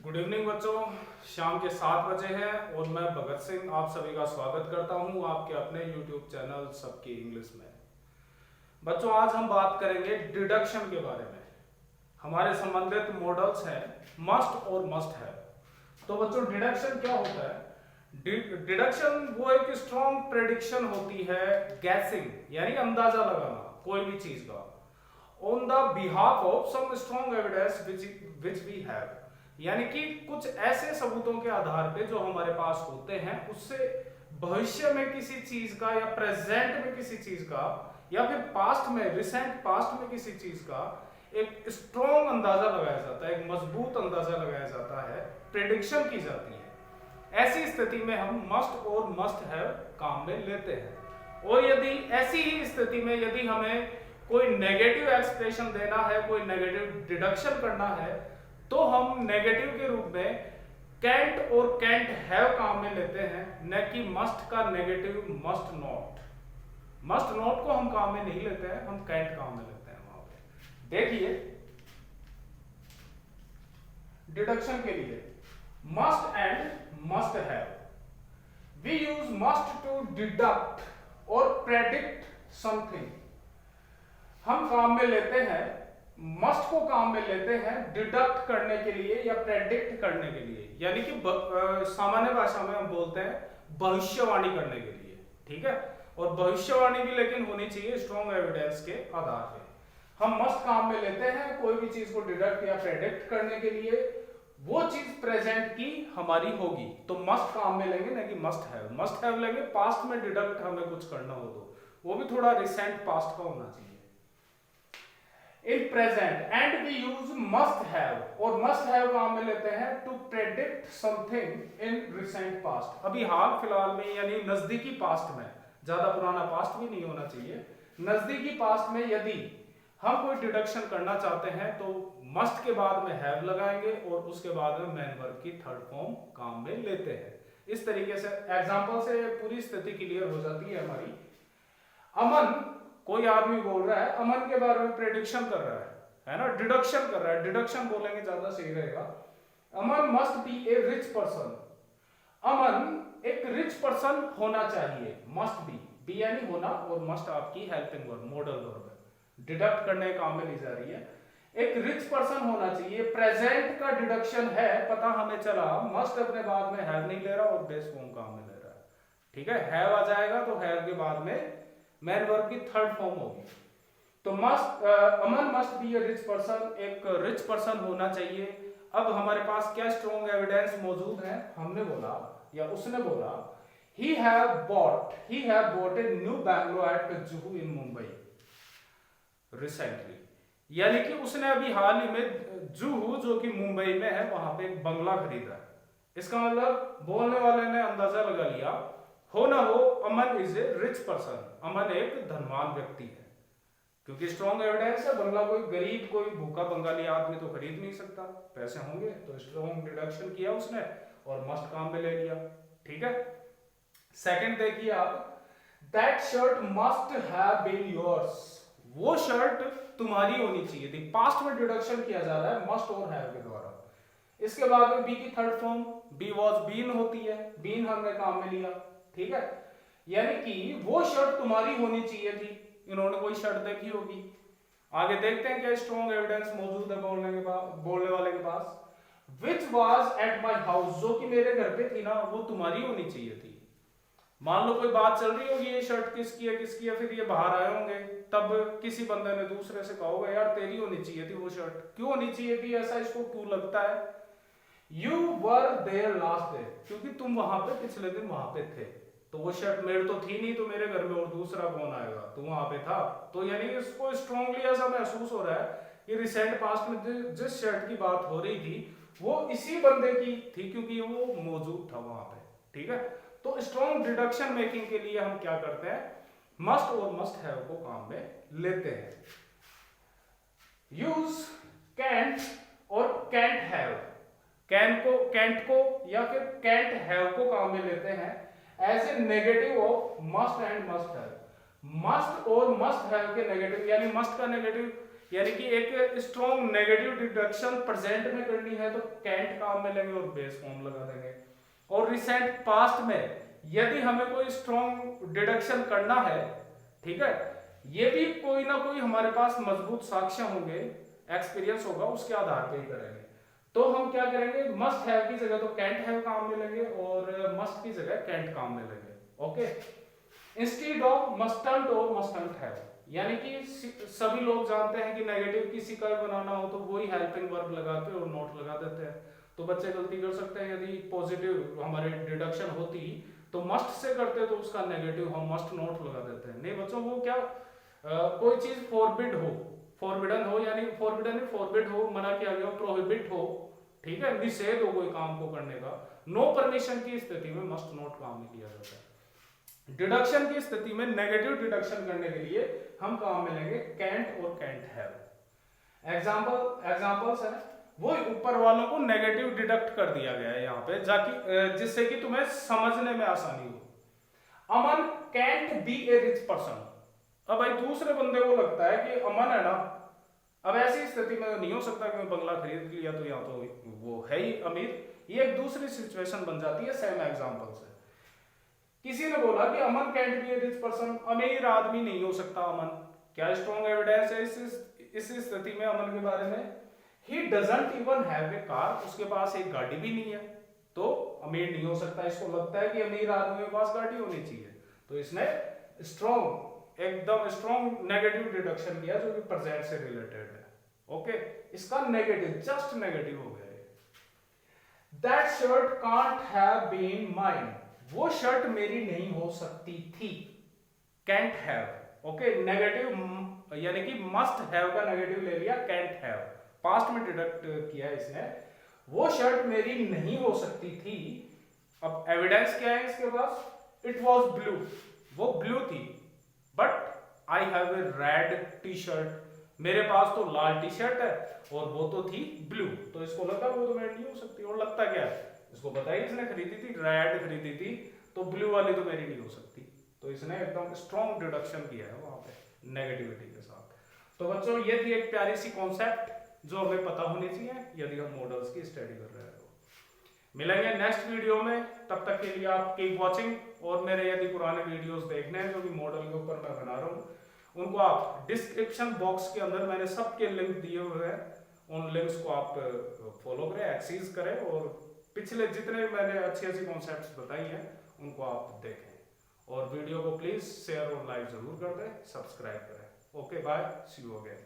Good evening बच्चों। शाम के 7 बजे हैं और मैं भगत सिंह आप सभी का स्वागत करता हूं आपके अपने यूट्यूब चैनल सबकी इंग्लिश में। बच्चों आज हम बात करेंगे डिडक्शन के बारे में। हमारे संबंधित मॉडल्स हैं मस्ट और मस्ट है। तो बच्चों डिडक्शन क्या होता है? डिडक्शन वो एक स्ट्रॉन्ग प्रेडिक्शन होती है, गैसिंग यानी अंदाजा लगाना कोई भी चीज का, on the behalf of some strong evidence which we have, यानी कि कुछ ऐसे सबूतों के आधार पे जो हमारे पास होते हैं उससे भविष्य में किसी चीज का या प्रेजेंट में किसी चीज का या फिर पास्ट में, रिसेंट पास्ट में किसी चीज का एक स्ट्रॉन्ग अंदाजा लगाया जाता है, एक मजबूत अंदाजा लगाया जाता है, प्रेडिक्शन की जाती है। ऐसी स्थिति में हम मस्ट और मस्ट हैव काम में लेते हैं। और यदि ऐसी ही स्थिति में यदि हमें कोई नेगेटिव एक्सप्रेशन देना है, कोई नेगेटिव डिडक्शन करना है, तो हम नेगेटिव के रूप में कैंट और कैंट हैव काम में लेते हैं, न कि मस्ट का negative must not. Must not को हम काम में नहीं लेते हैं, हम कैंट काम में लेते हैं। वहां पे देखिए डिडक्शन के लिए must and must have, we use must to deduct और प्रेडिक्ट समथिंग। हम काम में लेते हैं, मस्ट को काम में लेते हैं डिडक्ट करने के लिए या प्रेडिक्ट करने के लिए, यानी कि सामान्य भाषा में हम बोलते हैं भविष्यवाणी करने के लिए। ठीक है, और भविष्यवाणी भी लेकिन होनी चाहिए स्ट्रॉन्ग एविडेंस के आधार पे। हम मस्ट काम में लेते हैं कोई भी चीज को डिडक्ट या प्रेडिक्ट करने के लिए, वो चीज प्रेजेंट की हमारी होगी तो मस्ट काम में लेंगे, ना कि मस्ट हैव। मस्ट हैव लेंगे पास्ट में डिडक्ट हमें कुछ करना हो तो वो भी थोड़ा रिसेंट पास्ट का होना चाहिए। In present and we use must have, और must have काम में लेते हैं to predict something in recent past। अभी हाल फिलहाल में यानी नजदीकी पास्ट में, ज्यादा पुराना पास्ट भी नहीं होना चाहिए, नजदीकी पास्ट में यदि हम कोई डिडक्शन करना चाहते हैं तो मस्ट के बाद में हैव लगाएंगे और उसके बाद में मैन वर्ब की थर्ड फॉर्म काम में लेते हैं। इस तरीके से एग्जांपल से पूरी स्थिति क्लियर हो जाती है हमारी। अमन, कोई आदमी बोल रहा है, अमन के बारे में प्रेडिक्शन कर रहा है ना, डिडक्शन कर रहा है, डिडक्शन बोलेंगे ज्यादा सही रहेगा। Aman must be a rich person, Aman एक रिच पर्सन होना चाहिए, मस्ट बी यानी होना और मस्ट आपकी हेल्पिंग वर्ब, मॉडल वर्ब है, डिडक्ट करने के काम में ली जा रही है। एक रिच पर्सन होना चाहिए, प्रेजेंट का डिडक्शन है, पता हमें चला, मस्ट अपने बाद में हैव नहीं ले रहा और बेस फॉर्म काम में ले रहा है। ठीक है, हैव आ जाएगा तो हैव के बाद में मैन वर्ब की थर्ड फॉर्म होगी। तो Aman must be a rich person, एक रिच पर्सन होना चाहिए। अब हमारे पास क्या स्ट्रॉन्ग एविडेंस मौजूद है? हमने बोला या उसने बोला he have bought a new bungalow at Juhu in Mumbai recently, यानी कि उसने अभी हाल ही में जुहू जो कि मुंबई में है वहां पे एक बंगला खरीदा। इसका मतलब बोलने वाले ने अंदाजा लगा लिया, हो ना हो अमन is a rich person, Aman एक धनवान व्यक्ति है, क्योंकि स्ट्रॉन्ग एविडेंस है। बंगला कोई गरीब, कोई भूखा बंगाली आदमी तो खरीद नहीं सकता, पैसे होंगे तो स्ट्रॉन्ग डिडक्शन किया उसने और मस्ट काम में ले लिया। ठीक है, सेकंड देखिए आप, that shirt must have been yours, वो शर्ट तुम्हारी होनी चाहिए थी। पास्ट में डिडक्शन किया जा रहा है मस्ट और हैव के द्वारा। इसके बाद में बी की third form be was been होती है, बीन हमने काम में लिया। ठीक है, यानी कि वो शर्ट तुम्हारी होनी चाहिए थी, इन्होंने कोई शर्ट देखी होगी। आगे देखते हैं क्या स्ट्रॉन्ग एविडेंस मौजूद है बोलने वाले के पास। Which was at my house, जो कि मेरे घर पे थी ना, वो तुम्हारी होनी चाहिए थी। मान लो कोई बात चल रही होगी, ये शर्ट किसकी है, फिर ये बाहर आए होंगे, तब किसी बंदे ने दूसरे से कहा होगा यार तेरी होनी चाहिए थी वो शर्ट। क्यों होनी चाहिए थी, ऐसा इसको क्यों लगता है? You were there last day, क्योंकि तुम वहां पे पिछले दिन वहां पे थे, तो वो शर्ट मेरे तो थी नहीं, तो मेरे घर में और दूसरा कौन आएगा, तू वहां पे था। तो यानी इसको स्ट्रांगली ऐसा महसूस हो रहा है कि रिसेंट पास्ट में जिस शर्ट की बात हो रही थी वो इसी बंदे की थी, क्योंकि वो मौजूद था वहां पे। ठीक है, तो स्ट्रॉन्ग डिडक्शन मेकिंग के लिए हम क्या करते हैं, मस्ट और मस्ट हैव को काम में लेते हैं। यूज कैंट और कैंट हैव, कैंट को या फिर कैंट हैव को काम में लेते हैं as a negative of must and must have. Must और मस्ट हैव के नेगेटिव, यानी मस्ट का नेगेटिव यानी कि एक स्ट्रॉन्ग नेगेटिव डिडक्शन प्रेजेंट में करनी है तो कैंट काम में लेंगे और बेस फॉर्म लगा देंगे। और रिसेंट पास्ट में यदि हमें कोई स्ट्रॉन्ग डिडक्शन करना है, ठीक है, ये भी कोई ना कोई हमारे पास मजबूत साक्ष्य होंगे, एक्सपीरियंस होगा, उसके आधार पे ही करेंगे। तो हम क्या करेंगे, मस्ट हैव की जगह तो कैंट हैव काम में लेंगे और मस्ट की जगह कैंट काम में लेंगे। ओके, इंस्टीड ऑफ मस्टंट और मस्टंट हैव, यानी कि सभी लोग जानते हैं कि नेगेटिव किसी का भी बनाना हो तो वही हेल्पिंग वर्ब लगा के और नोट लगा देते हैं। तो बच्चे गलती कर सकते हैं, यदि पॉजिटिव हमारे डिडक्शन होती तो मस्ट से करते तो उसका नेगेटिव हम मस्ट नोट लगा देते हैं। नहीं बच्चों, वो क्या कोई चीज फॉरबिड हो, फॉरबिडन हो, यानी फॉरबिडन फॉरबिड हो, मना किया गया हो, प्रोहिबिट हो, ठीक है, निषेध हो कोई काम को करने का, नो परमिशन की स्थिति में मस्ट नोट काम नहीं किया जाता है। डिडक्शन की स्थिति में नेगेटिव डिडक्शन करने के लिए हम काम में लेंगे कैंट और कैंट हैव। एग्जांपल्स है, वो ऊपर वालों को नेगेटिव डिडक्ट कर दिया गया है यहाँ पे, जाकि जिससे कि तुम्हें समझने में आसानी हो। Aman can't be a rich person. अब भाई दूसरे बंदे को लगता है कि अमन है ना, अब ऐसी स्थिति में नहीं हो सकता कि मैं बंगला खरीद लिया तो या तो वो है ही अमीर। ये एक दूसरी सिचुएशन बन जाती है सेम एग्जांपल से। किसी ने बोला कि Aman can't be a rich person, अमीर आदमी नहीं हो सकता अमन। क्या स्ट्रॉन्ग एविडेंस है इस स्थिति में अमन के बारे में? He doesn't even have a car, उसके पास एक गाड़ी भी नहीं है, तो अमीर नहीं हो सकता। इसको लगता है कि अमीर आदमी के पास गाड़ी होनी चाहिए, तो इसने स्ट्रॉन्ग, एकदम स्ट्रॉन्ग नेगेटिव डिडक्शन किया जो कि प्रेजेंट से रिलेटेड है। ओके, इसका नेगेटिव, जस्ट नेगेटिव हो गया ये। That shirt can't have been mine, वो शर्ट मेरी नहीं हो सकती थी। Can't have, ओके, नेगेटिव यानी कि मस्ट हैव का नेगेटिव ले लिया, can't have, पास्ट में डिडक्ट किया इसने। वो शर्ट मेरी नहीं हो सकती थी। अब एविडेंस क्या है इसके पास? इट वॉज ब्लू, वो ब्लू थी, but I have a red T shirt, मेरे पास तो लाल टी शर्ट है और वो तो थी ब्लू, तो इसको लगा वो तो मेरी नहीं हो सकती। और लगता क्या है इसको बताइए, इसने खरीदी थी रेड खरीदी थी, तो ब्लू वाली तो मेरी नहीं हो सकती। तो इसने एकदम स्ट्रॉन्ग डिडक्शन किया है वहां पे नेगेटिविटी के साथ। तो बच्चों ये थी एक प्यारी सी कॉन्सेप्ट जो हमें पता होनी चाहिए यदि हम मॉडल्स की स्टडी कर रहे हैं। तो मिलेंगे नेक्स्ट वीडियो में, तब तक के लिए आप कीप वॉचिंग। और मेरे यदि पुराने वीडियोस देखने हैं जो कि मॉडल के ऊपर मैं बना रहा हूँ, उनको आप डिस्क्रिप्शन बॉक्स के अंदर मैंने सबके लिंक दिए हुए हैं, उन लिंक्स को आप फॉलो करें, एक्सेस करें और पिछले जितने मैंने अच्छी अच्छी कॉन्सेप्ट्स बताई हैं उनको आप देखें। और वीडियो को प्लीज शेयर और लाइक जरूर कर दें, सब्सक्राइब करें। Okay, bye, see you again.